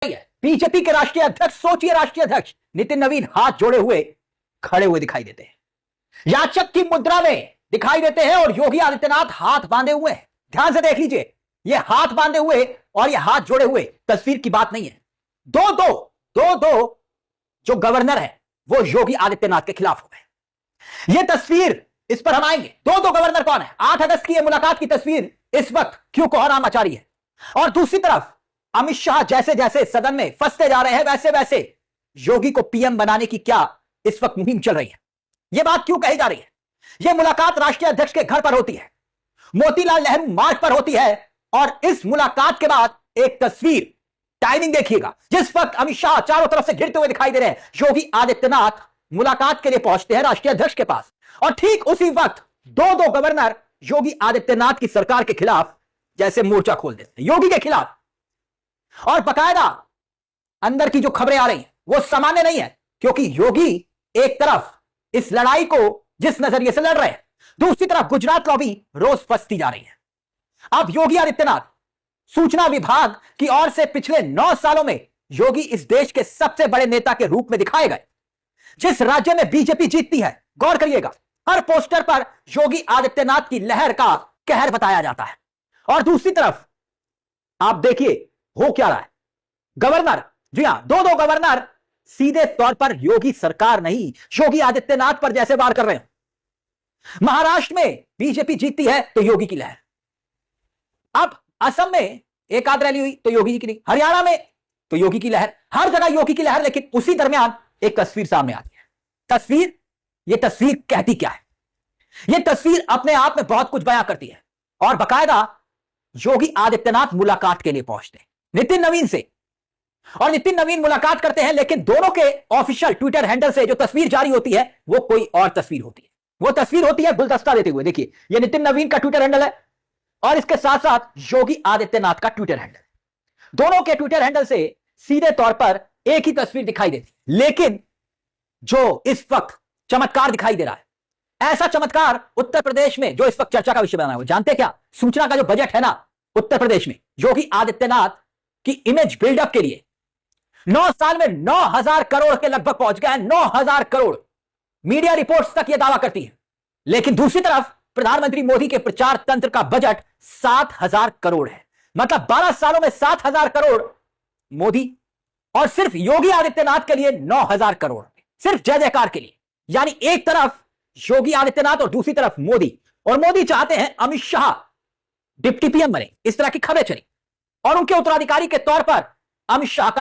BJP के राष्ट्रीय अध्यक्ष, सोचिए राष्ट्रीय अध्यक्ष नितिन नवीन हाथ जोड़े हुए खड़े हुए दिखाई देते हैं, याचक की मुद्रा में दिखाई देते हैं और योगी आदित्यनाथ हाथ बांधे हुए हैं। ध्यान से देख लीजिए, ये हाथ बांधे हुए और ये हाथ जोड़े हुए तस्वीर की बात नहीं है। दो जो गवर्नर है वो योगी आदित्यनाथ के खिलाफ हो गए। ये तस्वीर, इस पर हम आएंगे। दो गवर्नर कौन है? 8 अगस्त की ये मुलाकात की तस्वीर इस वक्त क्यों कोहराम मचा रही है? और दूसरी तरफ अमित शाह जैसे जैसे सदन में फंसते जा रहे हैं, वैसे वैसे योगी को पीएम बनाने की क्या इस वक्त मुहिम चल रही है? यह बात क्यों कही जा रही है? यह मुलाकात राष्ट्रीय अध्यक्ष के घर पर होती है, मोतीलाल नेहरू मार्ग पर होती है, और इस मुलाकात के बाद एक तस्वीर, टाइमिंग देखिएगा, जिस वक्त अमित शाह चारों तरफ से घिरते हुए दिखाई दे रहे हैं, योगी आदित्यनाथ मुलाकात के लिए पहुंचते हैं राष्ट्रीय अध्यक्ष के पास, और ठीक उसी वक्त दो गवर्नर योगी आदित्यनाथ की सरकार के खिलाफ जैसे मोर्चा खोल देते हैं, योगी के खिलाफ। और बकायदा अंदर की जो खबरें आ रही हैं वो सामान्य नहीं है, क्योंकि योगी एक तरफ इस लड़ाई को जिस नजरिए से लड़ रहे हैं, दूसरी तरफ गुजरात लॉबी रोज फंसती जा रही है। अब योगी आदित्यनाथ सूचना विभाग की ओर से पिछले 9 सालों में योगी इस देश के सबसे बड़े नेता के रूप में दिखाए गए। जिस राज्य में बीजेपी जीतती है, गौर करिएगा, हर पोस्टर पर योगी आदित्यनाथ की लहर का कहर बताया जाता है। और दूसरी तरफ आप देखिए हो क्या रहा है। गवर्नर, जी हां, दो गवर्नर सीधे तौर पर योगी सरकार नहीं, योगी आदित्यनाथ पर जैसे वार कर रहे हैं। महाराष्ट्र में बीजेपी जीतती है तो योगी की लहर, अब असम में एक आध रैली हुई तो योगी की नहीं, हरियाणा में तो योगी की लहर, हर जगह योगी की लहर। लेकिन उसी दरमियान एक तस्वीर सामने आती है। यह तस्वीर कहती क्या है? यह तस्वीर अपने आप में बहुत कुछ बयां करती है। और बकायदा योगी आदित्यनाथ मुलाकात के लिए पहुंचते हैं नितिन नवीन से, और नितिन नवीन मुलाकात करते हैं, लेकिन दोनों के ऑफिशियल ट्विटर हैंडल से जो तस्वीर जारी होती है वो कोई और तस्वीर होती है। वो तस्वीर होती है गुलदस्ता देते हुए। देखिए, ये नितिन नवीन का ट्विटर हैंडल है और इसके साथ साथ योगी आदित्यनाथ का ट्विटर हैंडल है। दोनों के ट्विटर हैंडल से सीधे तौर पर एक ही तस्वीर दिखाई देती है, लेकिन जो इस वक्त चमत्कार दिखाई दे रहा है, ऐसा चमत्कार उत्तर प्रदेश में जो इस वक्त चर्चा का विषय बना है, वो जानते क्या? सूचना का जो बजट है ना उत्तर प्रदेश में, योगी आदित्यनाथ की इमेज बिल्डअप के लिए 9 साल में 9,000 करोड़ के लगभग पहुंच गया है। 9,000 करोड़ मीडिया रिपोर्ट्स तक यह दावा करती है। लेकिन दूसरी तरफ प्रधानमंत्री मोदी के प्रचार तंत्र का बजट 7,000 करोड़ है। मतलब 12 सालों में 7,000 करोड़ मोदी, और सिर्फ योगी आदित्यनाथ के लिए 9,000 करोड़, सिर्फ जय जयकार के लिए। यानी एक तरफ योगी आदित्यनाथ और दूसरी तरफ मोदी, और मोदी चाहते हैं अमित शाह डिप्टी पीएम बने, इस तरह की खबरें चली, और उनके उत्तराधिकारी के तौर पर अमित शाह का